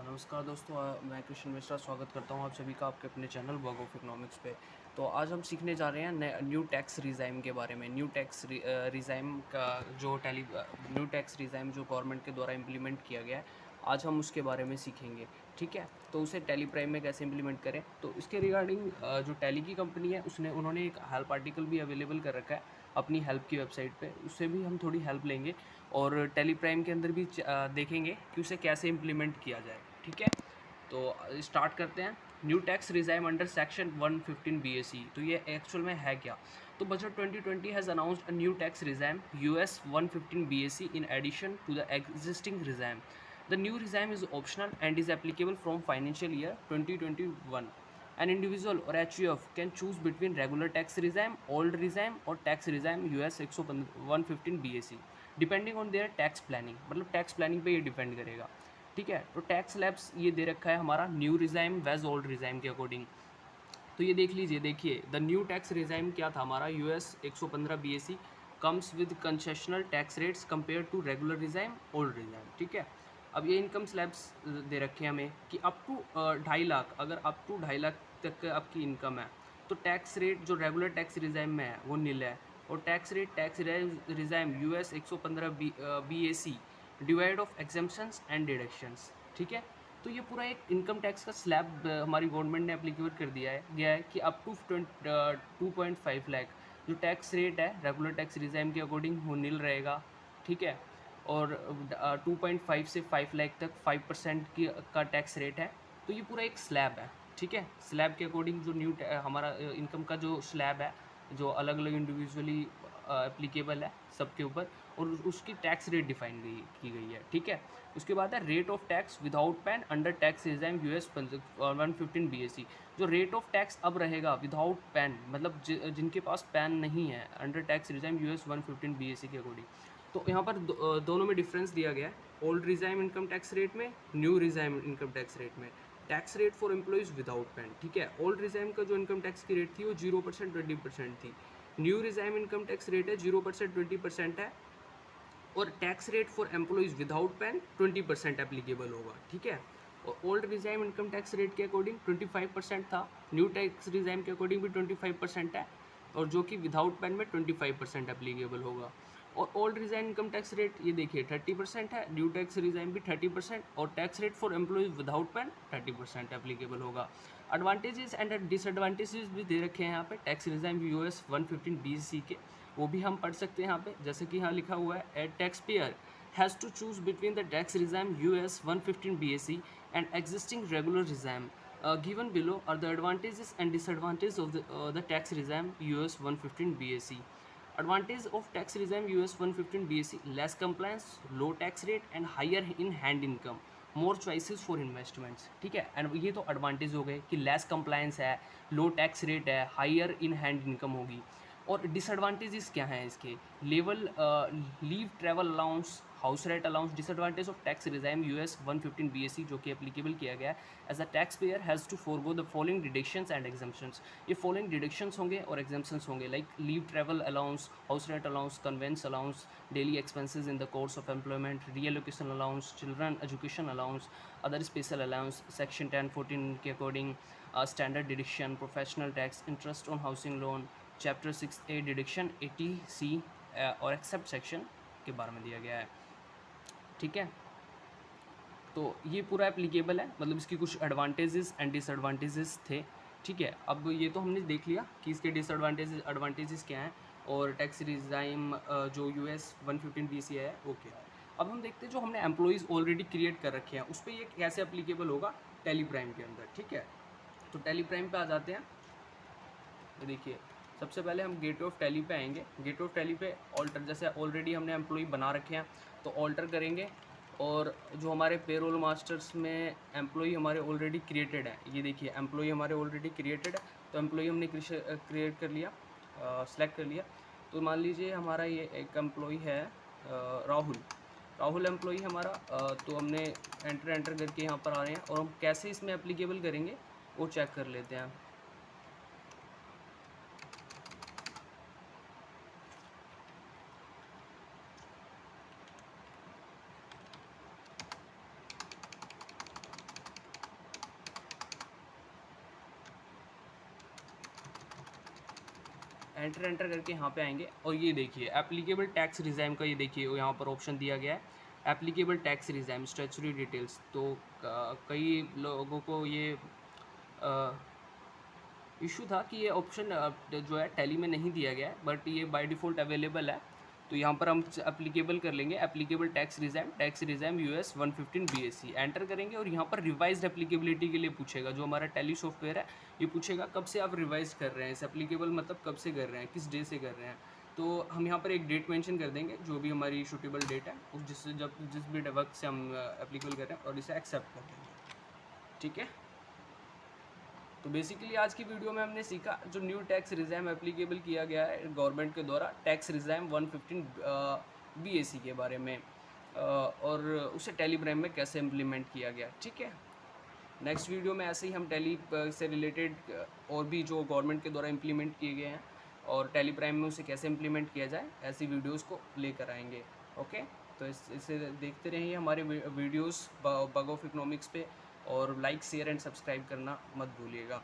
नमस्कार दोस्तों, मैं कृष्ण मिश्रा स्वागत करता हूं आप सभी का आपके अपने चैनल वर्क ऑफ इकोनॉमिक्स पे। तो आज हम सीखने जा रहे हैं न्यू टैक्स रिज़ाइम के बारे में। न्यू टैक्स रिज़ाइम का न्यू टैक्स रिज़ाइम जो गवर्नमेंट के द्वारा इम्प्लीमेंट किया गया है, आज हम उसके बारे में सीखेंगे। ठीक है, तो उसे टैली प्राइम में कैसे इम्प्लीमेंट करें, तो इसके रिगार्डिंग जो टैली की कंपनी है उन्होंने एक हेल्प आर्टिकल भी अवेलेबल कर रखा है अपनी हेल्प की वेबसाइट पे। उससे भी हम थोड़ी हेल्प लेंगे और टैली प्राइम के अंदर भी देखेंगे कि उसे कैसे इम्प्लीमेंट किया जाए। ठीक है, तो स्टार्ट करते हैं। New tax regime under section 115 BAC। तो ये एक्चुअल में है क्या? तो budget 2020 has announced a new tax regime US 115 BAC in addition to the existing regime. The new regime is optional and is applicable from financial year 2021। An individual or HUF can choose between regular tax regime, old regime और tax regime US 115 BAC depending on their tax planning. मतलब tax planning पे ये depend करेगा। ठीक है, तो tax labs ये दे रखा है हमारा new regime versus old regime के अकॉर्डिंग। तो ये देख लीजिए, देखिए द न्यू टैक्स रिजाइम क्या था हमारा US 115 BAC comes with concessional tax rates compare to regular regime old regime. ठीक है, अब ये इनकम स्लैब्स दे रखे हैं हमें कि अप टू 2.5 लाख, अगर अप टू 2.5 लाख तक आपकी इनकम है तो टैक्स रेट जो रेगुलर टैक्स रिजाइम में है वो नील है, और tax regime US 115 BAC divide of exemptions and deductions. ठीक है, तो ये पूरा एक इनकम टैक्स का स्लैब हमारी गवर्नमेंट ने एप्लीकेबल कर दिया है गया है कि अप टू 2.5 लाख जो टैक्स रेट है रेगुलर टैक्स रिजाइम के अकॉर्डिंग वो नील रहेगा। ठीक है, और 2.5 से 5 लाख तक 5% की का टैक्स रेट है। तो ये पूरा एक स्लैब है। ठीक है, स्लैब के अकॉर्डिंग जो हमारा इनकम का जो स्लैब है, जो अलग अलग इंडिविजुअली एप्लीकेबल है सबके ऊपर, और उसकी टैक्स रेट डिफाइन की गई है। ठीक है, उसके बाद है rate of tax without pan under tax regime US 115 BAC। जो रेट ऑफ टैक्स अब रहेगा विदाउट पैन, मतलब जिनके पास पैन नहीं है, under tax regime US 115 BAC के अकॉर्डिंग। तो यहाँ पर दोनों में डिफरेंस दिया गया है, old regime income tax rate में, new regime income tax rate में। Tax rate for employees without PAN. ठीक है, ओल्ड रिजाइम का जो इनकम टैक्स की रेट थी वो 0% 20% थी। New regime income tax rate है 0% 20% है, और tax rate for employees without pan 20% applicable होगा। ठीक है, और old regime income tax rate के अकॉर्डिंग 25% था, न्यू टैक्स रिजाइम के अकॉर्डिंग भी 25% है, और जो कि विदाउट पैन में 25% एप्लीकेबल होगा। और old regime income tax rate ये देखिए 30% है, न्यू टैक्स रिजाइम भी 30%, और tax rate for employees without pan 30% applicable होगा। एडवांटेजेस एंड डिसएडवांटेजेस भी दे रखे हैं यहाँ पे टैक्स रिजाइम US 115 BAC के, वो भी हम पढ़ सकते हैं यहाँ पे। जैसे कि यहाँ लिखा हुआ है, a tax payer has to choose between the tax regime US 115 BAC and existing regular regime. Given below are the advantages and disadvantages of the tax regime US 115 BAC. Advantage of tax regime US 115 BAC: less compliance, low tax rate and higher in hand income, more choices for investments. ठीक है, and ये तो advantage हो गए कि less compliance है, low tax rate है, higher in hand income होगी। और डिसएडवांटेजेस क्या हैं इसके? Level leave travel allowance, house rent allowance. Disadvantage of tax regime US 115 BAC जो कि एप्लीकेबल किया गया है, as a tax payer has to forgo the following deductions and exemptions. ये फॉलोइंग डिडक्शंस होंगे और एग्जाम्पशंस होंगे, like leave travel allowance, house rent allowance, conveyance allowance, daily expenses in the course of employment, reallocation allowance, children education allowance, other special allowance section 1014 के according, standard deduction, professional tax, interest on housing loan, chapter 6A deduction 80C और accept section के बारे में दिया गया है। ठीक है, तो ये पूरा एप्लीकेबल है, मतलब इसकी कुछ एडवांटेजेस एंड डिसएडवांटेजेस थे। ठीक है, अब ये तो हमने देख लिया कि इसके डिसएडवांटेजेस एडवांटेजेस क्या हैं, और टैक्स रिजाइम जो US 115 BAC है। ओके, अब हम देखते हैं जो हमने एम्प्लॉइज़ ऑलरेडी क्रिएट कर रखे हैं उस पर ये कैसे एप्लीकेबल होगा टैली प्राइम के अंदर। ठीक है, तो टैली प्राइम पे आ जाते हैं। देखिए, सबसे पहले हम गेटवे ऑफ टैली पे आएंगे। गेटवे ऑफ टैली पे ऑल्टर, जैसे ऑलरेडी हमने एम्प्लॉई बना रखे हैं तो ऑल्टर करेंगे, और जो हमारे पेरोल मास्टर्स में एम्प्लॉई हमारे ऑलरेडी क्रिएटेड है, ये देखिए एम्प्लॉई हमारे ऑलरेडी क्रिएटेड है, तो एम्प्लॉई हमने क्रिएट कर लिया, सेलेक्ट कर लिया। तो मान लीजिए हमारा ये एक एम्प्लॉई है राहुल। राहुल एम्प्लॉई हमारा, तो हमने एंटर करके यहाँ पर आ रहे हैं, और हम कैसे इसमें एप्लीकेबल करेंगे वो चेक कर लेते हैं। एंटर एंटर करके यहाँ पे आएंगे और ये देखिए एप्लीकेबल टैक्स रिजाइम का, ये देखिए यहाँ पर ऑप्शन दिया गया है applicable tax regime statutory details. तो कई लोगों को ये इशू था कि ये ऑप्शन जो है टैली में नहीं दिया गया है, बट ये बाय डिफ़ॉल्ट अवेलेबल है। तो यहाँ पर हम एप्लीकेबल कर लेंगे applicable tax regime US 115 BSc enter करेंगे और यहाँ पर रिवाइज्ड एप्लीकेबिलिटी के लिए पूछेगा। जो हमारा टैली सॉफ्टवेयर है ये पूछेगा कब से आप रिवाइज कर रहे हैं, इस एप्लीकेबल मतलब कब से कर रहे हैं, किस डे से कर रहे हैं। तो हम यहाँ पर एक डेट मेंशन कर देंगे जो भी हमारी सूटेबल डेट है, उस जिस भी वक्त से हम एप्लीकेबल कर रहे हैं और इसे एक्सेप्ट कर देंगे। ठीक है, तो बेसिकली आज की वीडियो में हमने सीखा जो न्यू टैक्स रिजाइम एप्लीकेबल किया गया है गवर्नमेंट के द्वारा टैक्स रिजाइम 115 बीएसी के बारे में, और उसे टैली प्राइम में कैसे इम्प्लीमेंट किया गया। ठीक है, नेक्स्ट वीडियो में ऐसे ही हम टैली से रिलेटेड और भी जो गवर्नमेंट के द्वारा इम्प्लीमेंट किए गए हैं और टैली प्राइम में उसे कैसे इम्प्लीमेंट किया जाए ऐसी वीडियोज़ को लेकर आएंगे। ओके, तो इसे देखते रहिए हमारे वीडियोज़ बग ऑफ इकोनॉमिक्स पे, और लाइक शेयर एंड सब्सक्राइब करना मत भूलिएगा।